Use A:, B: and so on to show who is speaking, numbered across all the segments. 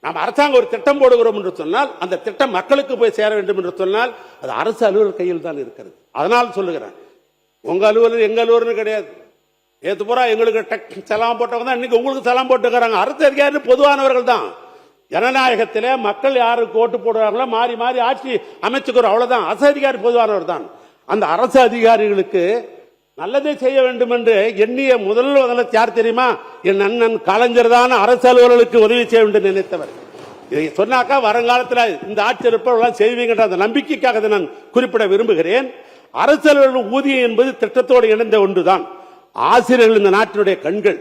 A: நாம் அரசாங்கம் ஒரு திட்டம் போடுகிறோம் என்று சொன்னால் அந்த திட்டம் மக்களுக்கு போய் சேர வேண்டும் என்று சொன்னால் அது அரசு அலுவலர் கையில் தான் இருக்கிறது. அதனால் சொல்லுகிறேன், உங்க அலுவலர் எங்க அலுவலர் கிடையாது. ஏத்து பூரா எங்களுக்கு சலாம் போட்டவங்க தான் இன்னைக்கு உங்களுக்கு சலாம் போட்டுக்கிறாங்க. அரசு அதிகாரி பொதுவானவர்கள் தான். ஜனநாயகத்திலே மக்கள் யாருக்கு ஓட்டு போடுறாங்களோ மாறி மாறி ஆட்சி அமைச்சுக்கிறோம், அவ்வளவுதான். அரசு அதிகாரி பொதுவானவர் தான். அந்த அரசு அதிகாரிகளுக்கு நல்லதே செய்ய வேண்டும் என்று எண்ணிய முதல்வர் யார் தெரியுமா? என் அண்ணன் கலைஞர் தான் அரசு அலுவலர்களுக்கு உதவி செய்ய வேண்டும் நினைத்தவர். இதை சொன்னாக்கா வருங்காலத்தில் இந்த ஆட்சி இருப்பவர்கள் செய்வீங்கன்ற அந்த நம்பிக்கைக்காக நான் குறிப்பிட விரும்புகிறேன். அரசு அலுவலர்கள் ஊதியம் என்பது திட்டத்தோடு இணைந்த ஒன்றுதான். ஆசிரியர்கள் இந்த நாட்டினுடைய கண்கள்.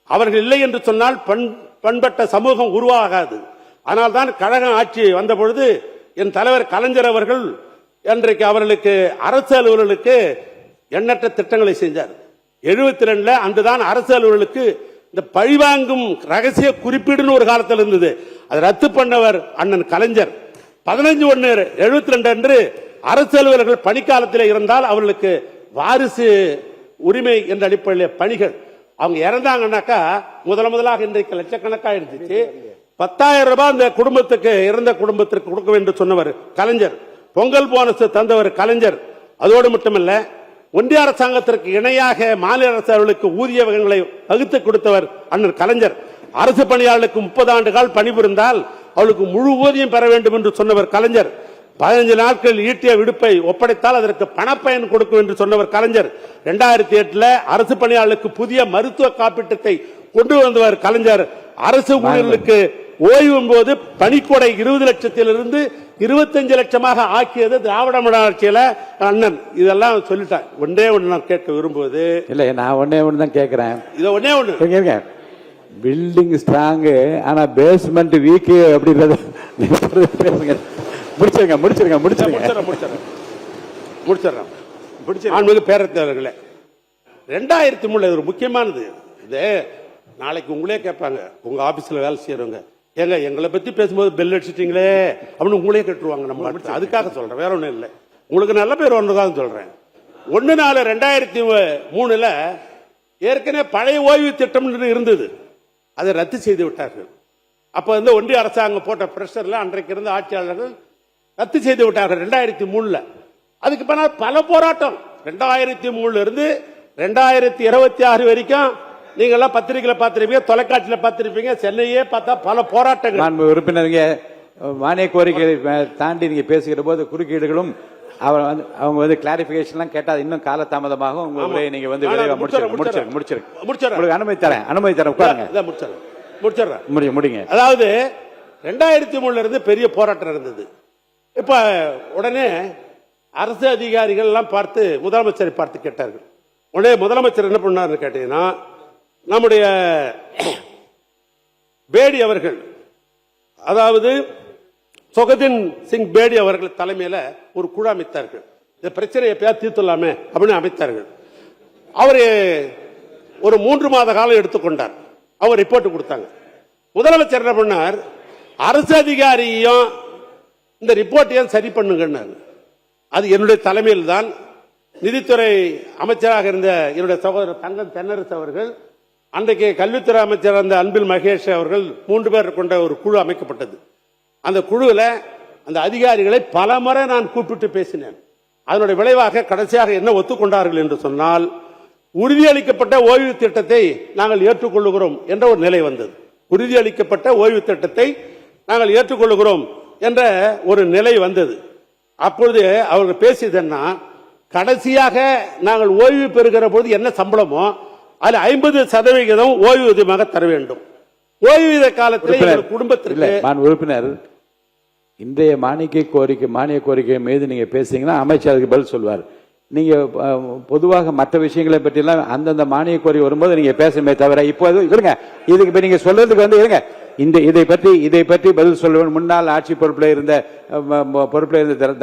A: அவர்கள் இல்லை என்று சொன்னால் பண்பட்ட சமூகம் உருவாகாது. அதனால்தான் கழக ஆட்சி வந்த பொழுது என் தலைவர் கலைஞர் அவர்கள் இன்றைக்கு அவர்களுக்கு அரசு அலுவலர்களுக்கு எண்ணற்ற திட்டங்களை செஞ்சார். 72 அன்றுதான் அரசு அலுவலர்களுக்கு இந்த பழிவாங்கும் ரகசிய குறிப்பீடுன்னு ஒரு காலத்தில் இருந்தது. அதை ரத்து பண்ணவர் அண்ணன் கலைஞர். 15/1/72 அன்று அரசு அலுவலர்கள் பணிக்காலத்தில் இருந்தால் அவர்களுக்கு வாரிசு உரிமை என்ற அடிப்படையில் பணிகள் அவங்க இறந்தாங்கன்னாக்கா முதலாக இன்றைக்கு லட்சக்கணக்காக இருந்துச்சு. 10,000 ரூபாய் அந்த குடும்பத்துக்கு இறந்த குடும்பத்திற்கு கொடுக்க வேண்டும் சொன்னவர் கலைஞர். பொங்கல் போனஸ் தந்தவர் கலைஞர். அதோடு மட்டுமல்ல, ஒன்றிய அரசாங்கத்திற்கு இணையாக மாநில அரசுகளுக்கு ஊதிய வகைகளை வகுத்து கொடுத்தவர் அண்ணன் கலைஞர். அரசு பணியாளர்களுக்கு 30 ஆண்டுகள் பணிபுரிந்தால் அவளுக்கு முழு ஊதியம் பெற வேண்டும் என்று சொன்னவர் கலைஞர். 15 நாட்கள் ஈட்டிய விடுப்பை ஒப்படைத்தால் அதற்கு பணப்பயன் கொடுக்கும் என்று சொன்னவர் கலைஞர். 2008 அரசு பணியாளர்களுக்கு புதிய மருத்துவ காப்பீட்டத்தை கொண்டு வந்தவர் கலைஞர். அரசு ஊழியர்களுக்கு ஓய்வு போது பணிக்கொடை 20 லட்சத்திலிருந்து 25 லட்சமாக ஆக்கியது திராவிட மாடல் ஆட்சியில அண்ணன். இதெல்லாம் சொல்லிட்டேன். ஒன்னே ஒன்று நான் கேட்க விரும்புவது
B: இல்ல, நான் ஒன்னே ஒன்று தான் கேட்கிறேன்.
A: இது ஒன்னே ஒன்று,
B: பில்டிங் ஸ்ட்ராங் ஆனா பேஸ்மெண்ட் வீக் அப்படின்றது பேசுங்க. முடிச்சிருங்க. பேரத்தவர்களே, 2003 ஒரு முக்கியமானது. இது நாளைக்கு உங்களே கேட்பாங்க, உங்க ஆபீஸ்ல வேலை செய்யறவங்க, ஏங்க எங்களை பத்தி பேசும்போது பெல் அடிச்சிட்டீங்களே அப்படின்னு உங்களே கேட்டுருவாங்க. நம்ம அதுக்காக சொல்றேன், வேற ஒண்ணும் இல்லை. உங்களுக்கு நல்ல பேர் ஒன்றுதான் சொல்றேன். 1/4/2003 ஏற்கனவே பழைய ஓய்வு திட்டம் இருந்தது, அதை ரத்து செய்து விட்டார்கள். அப்ப வந்து ஒன்றிய அரசாங்கம் போட்ட பிரஷர்ல அன்றைக்கு இருந்த ஆட்சியாளர்கள் ரத்து செய்து விட்டார்கள் 2003. அதுக்கு பின்னால் பல போராட்டம். 2003 இருந்து 2026 வரைக்கும் நீங்க எல்லாம் பத்திரிகையில பார்த்திருப்பீங்க, தொலைக்காட்சியில பார்த்திருப்பீங்க, சென்னையே பார்த்தா பல போராட்டங்கள். உறுப்பினருங்க, மானிய கோரிக்கைகளை தாண்டி நீங்க பேசுகிற போது குறுக்கீடுகளும் அவங்க வந்து கிளாரிபிகேஷன் கேட்டா இன்னும் கால தாமதமாகும். உங்களை நீங்க வந்து விரைவாக முடிச்சிருங்க. அனுமதி தரேன் உட்காருங்க. முடிங்க.
A: அதாவது 2003 இருந்து பெரிய போராட்டம் இருந்தது. இப்ப உடனே அரசு அதிகாரிகள் எல்லாம் பார்த்து முதலமைச்சரை பார்த்து கேட்டார்கள். உடனே முதலமைச்சர் என்ன பண்ணாரு கேட்டீங்கன்னா, நம்முடைய பேடி அவர்கள், அதாவது சொகதின் சிங் பேடி அவர்கள் தலைமையில ஒரு குழு அமைத்தார்கள். இந்த பிரச்சனையை எப்பயாவது தீர்த்துலாமே அப்படின்னு அமைத்தார்கள். அவரு ஒரு 3 மாத காலம் எடுத்துக்கொண்டார். அவர் ரிப்போர்ட் கொடுத்தாங்க. முதலமைச்சர் என்ன பண்ணார், அரசு அதிகாரியும் இந்த ரிப்போர்ட்டையும் சரி பண்ணுங்கன்னாரு. அது என்னுடைய தலைமையில் தான் நிதித்துறை அமைச்சராக இருந்த என்னுடைய சகோதரர் தங்கம் தென்னரசு அவர்கள், அன்றைக்கு கல்வித்துறை அமைச்சர் அந்த அன்பில் மகேஷ் அவர்கள் 3 பேர் கொண்ட ஒரு குழு அமைக்கப்பட்டது. அந்த குழுவில் அந்த அதிகாரிகளை பல முறை நான் கூப்பிட்டு பேசினேன். அதனுடைய விளைவாக கடைசியாக என்ன ஒத்துக்கொண்டார்கள் என்று சொன்னால், உறுதியளிக்கப்பட்ட ஓய்வு திட்டத்தை நாங்கள் ஏற்றுக்கொள்ளுகிறோம் என்ற ஒரு நிலை வந்தது. உறுதியளிக்கப்பட்ட ஓய்வு திட்டத்தை நாங்கள் ஏற்றுக்கொள்ளுகிறோம் என்ற ஒரு நிலை வந்தது. அப்பொழுது அவர்கள் பேசியதுன்னா, கடைசியாக நாங்கள் ஓய்வு பெறுகிற பொழுது என்ன சம்பளமோ அது 50% ஓய்வூதியமாக தர வேண்டும். ஓய்வூதிய காலத்தில் குடும்பத்திற்கு
B: உறுப்பினர் இன்றைய மானிய கோரிக்கை மீது நீங்க பேசுறீங்கன்னா அமைச்சர் அதுக்கு பதில் சொல்வார். நீங்க பொதுவாக மற்ற விஷயங்களை பற்றி எல்லாம் அந்தந்த மானிய கோரிக்கை வரும்போது நீங்க பேசுமே தவிர இப்போது இருங்க, இதுக்கு இப்ப நீங்க சொல்றதுக்கு வந்து இருங்க, இதை பற்றி பதில் சொல்லுவேன். முன்னாள் ஆட்சி பொறுப்பில் இருந்த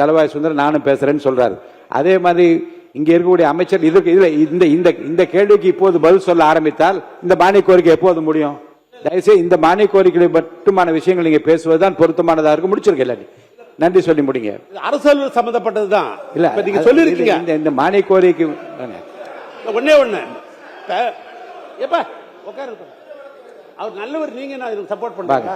B: தளவாய் சுந்தரம் நானும் பேசுறேன்னு சொல்றாரு. அதே மாதிரி இங்க இருக்கக்கூடிய அமைச்சர் இதுக்கு இந்த கேள்விக்கு இப்போது பதில் சொல்ல ஆரம்பித்தால் இந்த மானிய கோரிக்கை எப்போது முடியும்? தயவுசெய்து இந்த மானிய கோரிக்கை மட்டுமான விஷயங்கள் நீங்க பேசுவதுதான் பொருத்தமானதா இருக்கும். முடிச்சிருக்கல, நன்றி சொல்லி முடிங்க.
A: அரசு சம்பந்தப்பட்டதுதான் இல்ல, நீங்க சொல்லிருக்கீங்க.
B: இந்த மானிய கோரிக்கை
A: ஒன்னே ஒண்ணு, அவர் நல்லவர், நீங்க நான் சப்போர்ட் பண்றாங்க.